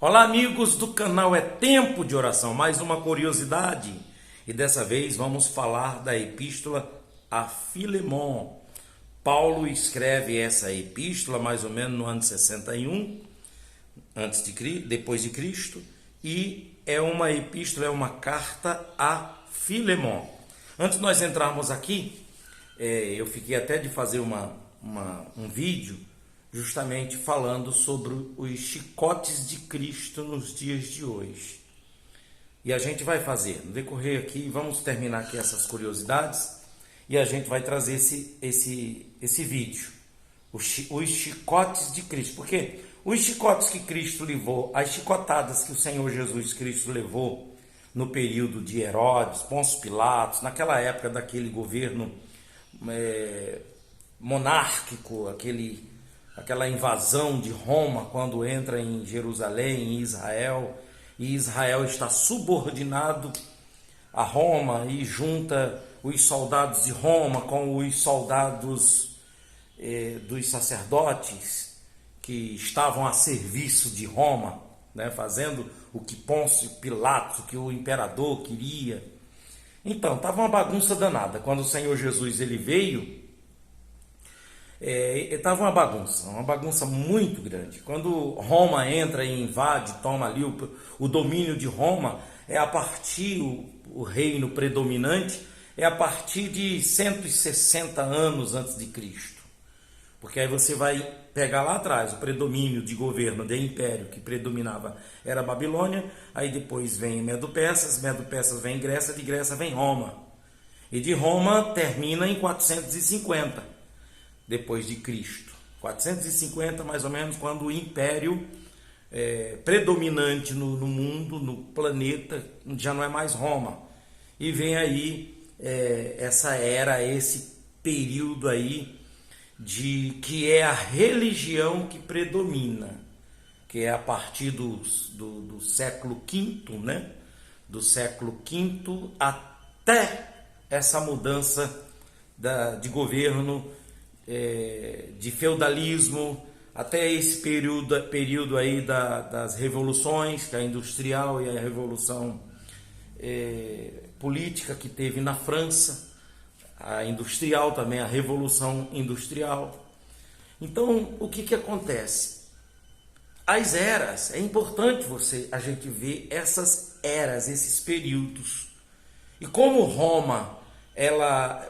Olá, amigos do canal É Tempo de Oração. Mais uma curiosidade. E dessa vez vamos falar da epístola a Filemon. Paulo escreve essa epístola mais ou menos no ano 61 depois de Cristo, e é uma epístola, é uma carta a Filemon. Antes de nós entrarmos aqui, eu fiquei até de fazer um vídeo justamente falando sobre os chicotes de Cristo nos dias de hoje. E a gente vai fazer, no decorrer aqui, vamos terminar aqui essas curiosidades e a gente vai trazer esse vídeo, os chicotes de Cristo. Porque os chicotes que Cristo levou, as chicotadas que o Senhor Jesus Cristo levou no período de Herodes, Pôncio Pilatos, naquela época daquele governo monárquico, aquela invasão de Roma, quando entra em Jerusalém, em Israel, e Israel está subordinado a Roma e junta os soldados de Roma com os soldados dos sacerdotes que estavam a serviço de Roma, né, fazendo o que Pôncio Pilatos, o que o imperador queria. Então, estava uma bagunça danada. Quando o Senhor Jesus ele veio, estava uma bagunça muito grande. Quando Roma entra e invade, toma ali o domínio de Roma, a partir, o reino predominante, é a partir de 160 anos antes de Cristo. Porque aí você vai pegar lá atrás o predomínio de governo, de império que predominava era a Babilônia, aí depois vem Medo-Persas vem Grécia, de Grécia vem Roma. E de Roma termina em 450 depois de Cristo. 450 mais ou menos, quando o império predominante no mundo, no planeta, já não é mais Roma. E vem aí essa era, esse período aí que é a religião que predomina, que é a partir do século V, né? Do século V até essa mudança de governo, de feudalismo, até esse período aí das revoluções, que é a industrial e a revolução política que teve na França, a industrial também, a revolução industrial. Então, o que acontece? As eras, é importante a gente ver essas eras, esses períodos. E como Roma,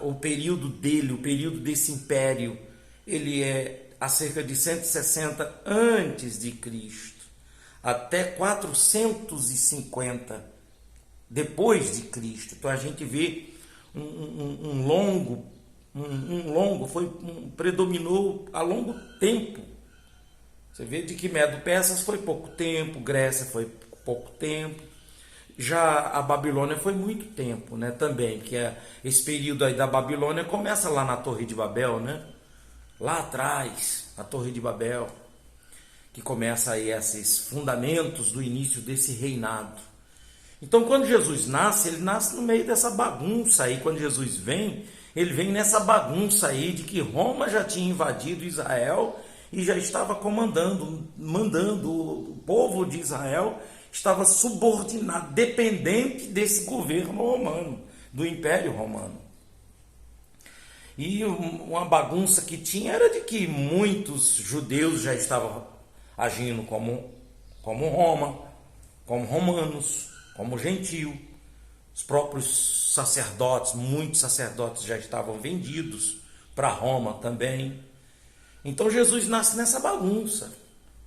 o período desse império, ele é há cerca de 160 antes de Cristo, até 450 depois de Cristo. Então a gente vê predominou a longo tempo. Você vê de que Medo-Persas foi pouco tempo, Grécia foi pouco tempo, já a Babilônia foi muito tempo, né, também, que esse período aí da Babilônia começa lá na Torre de Babel, né, lá atrás, a Torre de Babel, que começa aí esses fundamentos do início desse reinado. Então, quando Jesus nasce, ele nasce no meio dessa bagunça aí. Quando Jesus vem, ele vem nessa bagunça aí de que Roma já tinha invadido Israel e já estava mandando o povo de Israel, estava subordinado, dependente desse governo romano, do Império Romano. E uma bagunça que tinha era de que muitos judeus já estavam agindo como Roma, como romanos, como gentio. Os próprios sacerdotes, muitos sacerdotes já estavam vendidos para Roma também. Então Jesus nasce nessa bagunça.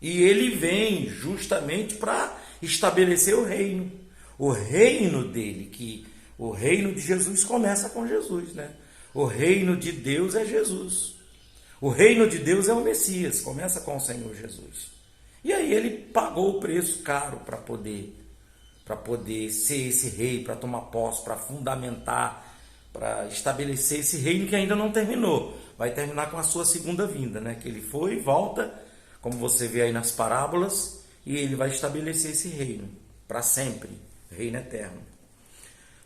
E ele vem justamente para estabelecer o reino. O reino dele, o reino de Jesus começa com Jesus, né? O reino de Deus é Jesus. O reino de Deus é o Messias, começa com o Senhor Jesus. E aí ele pagou o preço caro para poder ser esse rei, para tomar posse, para fundamentar, para estabelecer esse reino que ainda não terminou. Vai terminar com a sua segunda vinda, né? Que ele foi e volta, como você vê aí nas parábolas, e ele vai estabelecer esse reino para sempre, reino eterno.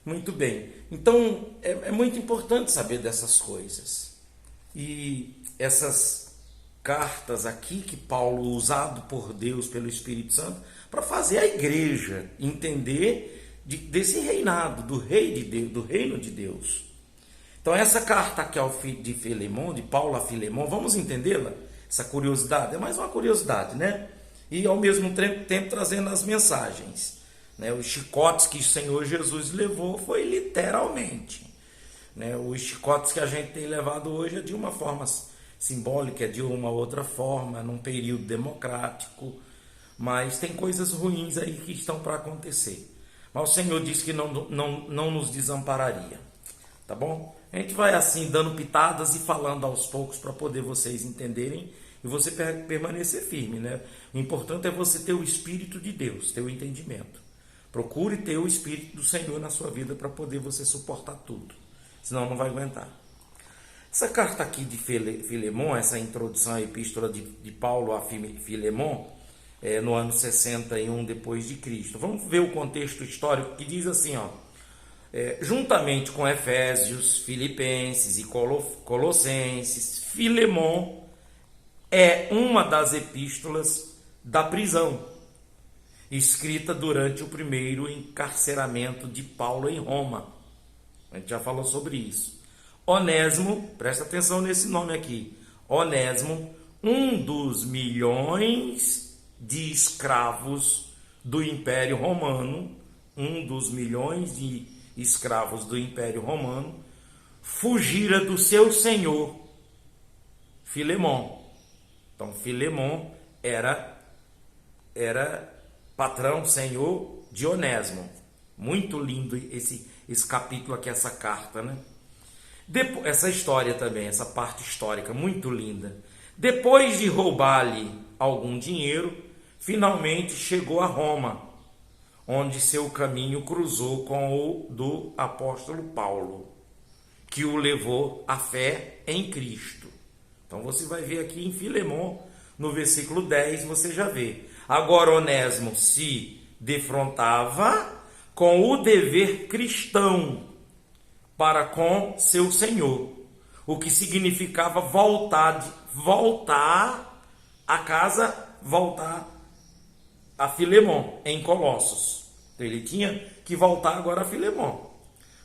Muito bem. Então, é muito importante saber dessas coisas. E essas cartas aqui que Paulo, usado por Deus, pelo Espírito Santo, para fazer a igreja entender desse reinado, do rei de Deus, do reino de Deus. Então essa carta aqui de Filemon, de Paulo a Filemon, vamos entendê-la? Essa curiosidade, é mais uma curiosidade, né? E ao mesmo tempo trazendo as mensagens, né? Os chicotes que o Senhor Jesus levou foi literalmente, né? Os chicotes que a gente tem levado hoje é de uma forma simbólica, é de uma outra forma, num período democrático, mas tem coisas ruins aí que estão para acontecer. Mas o Senhor disse que não nos desampararia, tá bom? A gente vai assim dando pitadas e falando aos poucos para poder vocês entenderem e você permanecer firme, né? O importante é você ter o Espírito de Deus, ter o entendimento. Procure ter o Espírito do Senhor na sua vida para poder você suportar tudo, senão não vai aguentar. Essa carta aqui de Filemon, essa introdução à epístola de Paulo a Filemon, no ano 61 depois de Cristo. Vamos ver o contexto histórico que diz assim, ó. Juntamente com Efésios, Filipenses e Colossenses, Filemon é uma das epístolas da prisão, escrita durante o primeiro encarceramento de Paulo em Roma. A gente já falou sobre isso. Onésimo, presta atenção nesse nome aqui, Onésimo, um dos milhões de escravos do Império Romano, fugira do seu senhor, Filemon. Então, Filemon era patrão, senhor de Onésimo. Muito lindo esse capítulo aqui, essa carta, né? Essa história também, essa parte histórica, muito linda. Depois de roubar-lhe algum dinheiro, finalmente chegou a Roma, onde seu caminho cruzou com o do apóstolo Paulo, que o levou à fé em Cristo. Então você vai ver aqui em Filemon, no versículo 10, você já vê. Agora Onésimo se defrontava com o dever cristão para com seu senhor, o que significava voltar a casa, voltar a Filemon, em Colossos. Então ele tinha que voltar agora a Filemon,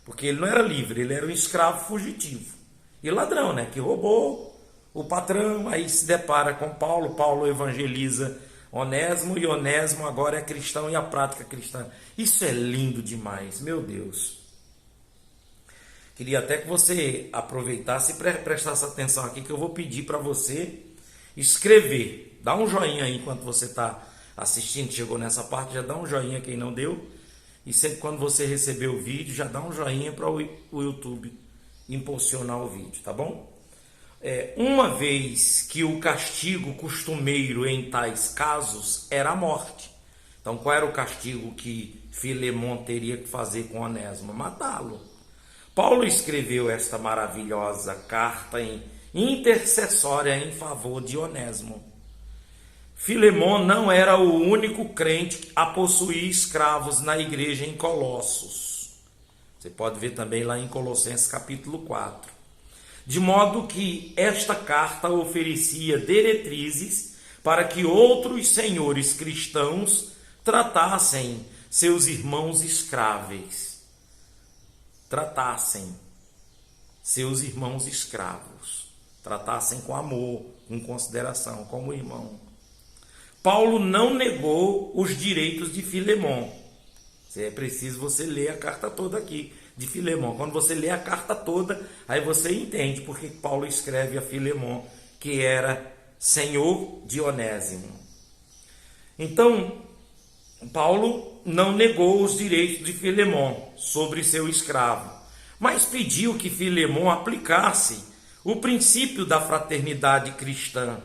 porque ele não era livre, ele era um escravo fugitivo e ladrão, né? Que roubou o patrão, aí se depara com Paulo, Paulo evangeliza Onésimo, e Onésimo agora é cristão e a prática cristã. Isso é lindo demais, meu Deus. Queria até que você aproveitasse e prestasse atenção aqui, que eu vou pedir para você escrever. Dá um joinha aí enquanto você está assistindo, chegou nessa parte, já dá um joinha quem não deu. E sempre quando você receber o vídeo, já dá um joinha para o YouTube impulsionar o vídeo, tá bom? Uma vez que o castigo costumeiro em tais casos era a morte. Então qual era o castigo que Filemon teria que fazer com Onésimo? Matá-lo. Paulo escreveu esta maravilhosa carta intercessória em favor de Onésimo. Filemon não era o único crente a possuir escravos na igreja em Colossos. Você pode ver também lá em Colossenses capítulo 4. De modo que esta carta oferecia diretrizes para que outros senhores cristãos tratassem seus irmãos escravos. Tratassem seus irmãos escravos. Tratassem com amor, com consideração, como irmão. Paulo não negou os direitos de Filemon. É preciso você ler a carta toda aqui de Filemon. Quando você lê a carta toda, aí você entende porque Paulo escreve a Filemon, que era senhor de Onésimo. Então, Paulo não negou os direitos de Filemon sobre seu escravo, mas pediu que Filemon aplicasse o princípio da fraternidade cristã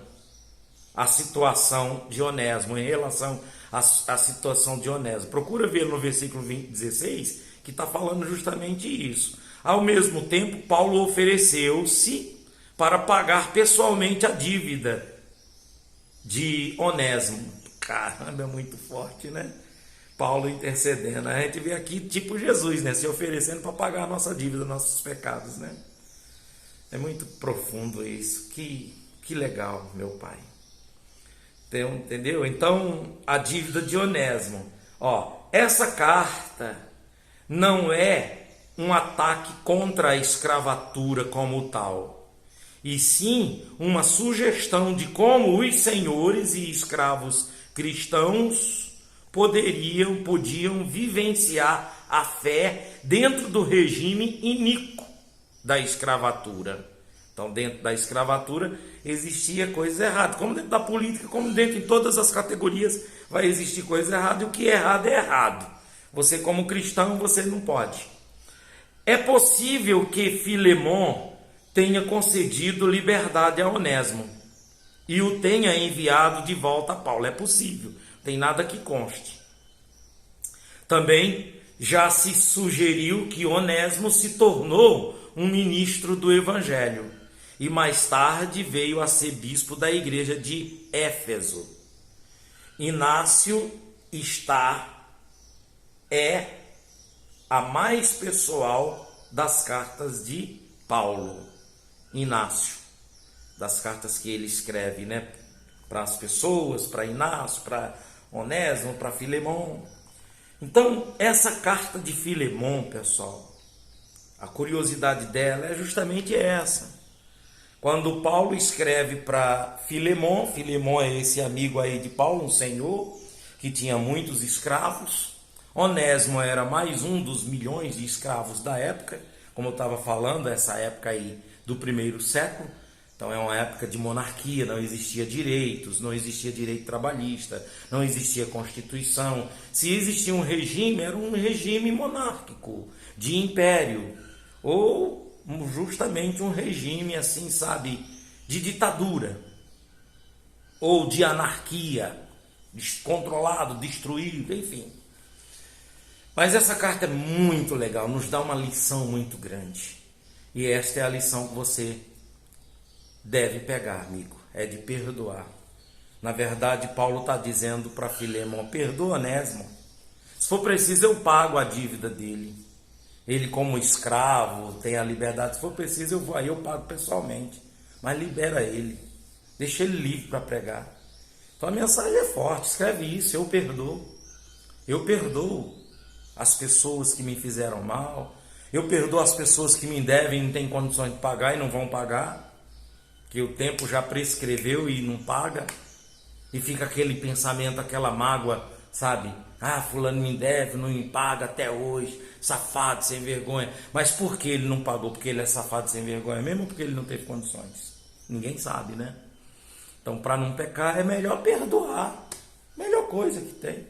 à situação de Onésimo, em relação à situação de Onésimo. Procura ver no versículo 16, que está falando justamente isso. Ao mesmo tempo, Paulo ofereceu-se para pagar pessoalmente a dívida de Onésimo. Caramba, é muito forte, né? Paulo intercedendo. A gente vê aqui tipo Jesus, né? Se oferecendo para pagar a nossa dívida, nossos pecados, né? É muito profundo isso. Que legal, meu Pai. Entendeu? Então, a dívida de Onésimo. Essa carta não é um ataque contra a escravatura como tal, e sim uma sugestão de como os senhores e escravos cristãos podiam vivenciar a fé dentro do regime iníquo da escravatura. Então, dentro da escravatura existia coisas erradas, como dentro da política, como dentro de todas as categorias vai existir coisa errada, e o que é errado. Você, como cristão, você não pode. É possível que Filemon tenha concedido liberdade a Onésimo e o tenha enviado de volta a Paulo. É possível, não tem nada que conste. Também já se sugeriu que Onésimo se tornou um ministro do Evangelho e mais tarde veio a ser bispo da igreja de Éfeso. Inácio é a mais pessoal das cartas de Paulo. Inácio, das cartas que ele escreve, né, para as pessoas, para Inácio, para Onésimo, para Filemon. Então, essa carta de Filemon, pessoal, a curiosidade dela é justamente essa. Quando Paulo escreve para Filemon, Filemon é esse amigo aí de Paulo, um senhor que tinha muitos escravos. Onésimo era mais um dos milhões de escravos da época, como eu estava falando, essa época aí do primeiro século. Então é uma época de monarquia, não existia direitos, não existia direito trabalhista, não existia constituição. Se existia um regime, era um regime monárquico, de império, ou justamente um regime assim, sabe, de ditadura, ou de anarquia, descontrolado, destruído, enfim. Mas essa carta é muito legal, nos dá uma lição muito grande. E esta é a lição que você deve pegar, amigo, é de perdoar. Na verdade, Paulo está dizendo para Filemon: perdoa Onésimo. Se for preciso, eu pago a dívida dele. Ele, como escravo, tem a liberdade. Se for preciso, eu pago pessoalmente. Mas libera ele. Deixa ele livre para pregar. Então a mensagem é forte. Escreve isso: eu perdoo. Eu perdoo as pessoas que me fizeram mal. Eu perdoo as pessoas que me devem e não têm condições de pagar e não vão pagar. Que o tempo já prescreveu e não paga. E fica aquele pensamento, aquela mágoa, sabe? Fulano me deve, não me paga até hoje, safado, sem vergonha. Mas por que ele não pagou? Porque ele é safado, sem vergonha mesmo, ou porque ele não teve condições? Ninguém sabe, né? Então, para não pecar, é melhor perdoar. Melhor coisa que tem.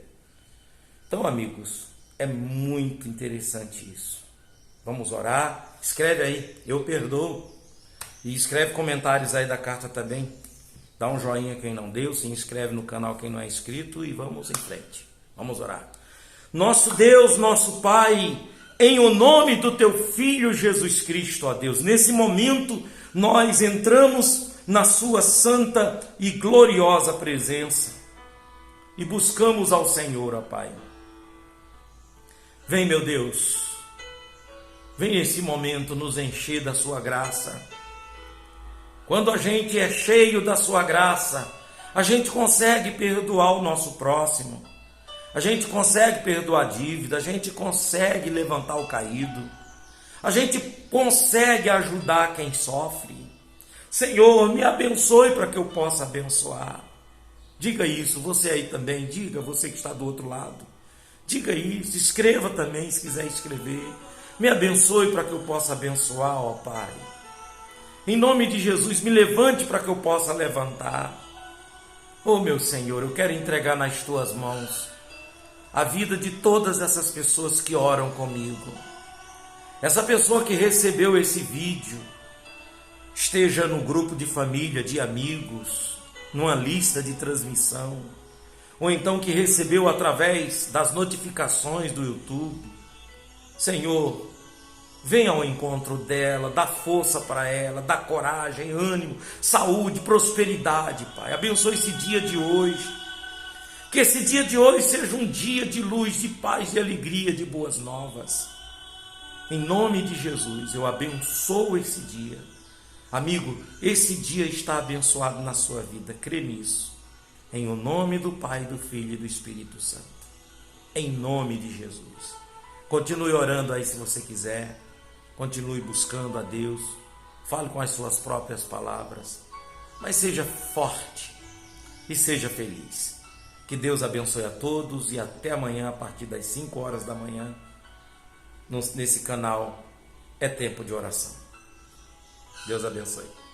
Então, amigos, é muito interessante isso. Vamos orar. Escreve aí: eu perdoo. E escreve comentários aí da carta também. Dá um joinha quem não deu, se inscreve no canal quem não é inscrito e vamos em frente. Vamos orar. Nosso Deus, nosso Pai, em o nome do Teu Filho Jesus Cristo, ó Deus, nesse momento nós entramos na Sua santa e gloriosa presença e buscamos ao Senhor, ó Pai. Vem, meu Deus, vem esse momento nos encher da Sua graça. Quando a gente é cheio da Sua graça, a gente consegue perdoar o nosso próximo. A gente consegue perdoar a dívida, a gente consegue levantar o caído, a gente consegue ajudar quem sofre. Senhor, me abençoe para que eu possa abençoar. Diga isso, você aí também, diga, você que está do outro lado. Diga isso, escreva também se quiser escrever. Me abençoe para que eu possa abençoar, ó Pai. Em nome de Jesus, me levante para que eu possa levantar. Oh, meu Senhor, eu quero entregar nas Tuas mãos a vida de todas essas pessoas que oram comigo. Essa pessoa que recebeu esse vídeo, esteja no grupo de família, de amigos, numa lista de transmissão, ou então que recebeu através das notificações do YouTube. Senhor, venha ao encontro dela, dá força para ela, dá coragem, ânimo, saúde, prosperidade, Pai. Abençoe esse dia de hoje. Que esse dia de hoje seja um dia de luz, de paz, de alegria, de boas novas. Em nome de Jesus, eu abençoo esse dia. Amigo, esse dia está abençoado na sua vida, crê nisso. Em o nome do Pai, do Filho e do Espírito Santo. Em nome de Jesus. Continue orando aí se você quiser. Continue buscando a Deus. Fale com as suas próprias palavras. Mas seja forte e seja feliz. Que Deus abençoe a todos e até amanhã a partir das 5 horas da manhã nesse canal É Tempo de Oração. Deus abençoe.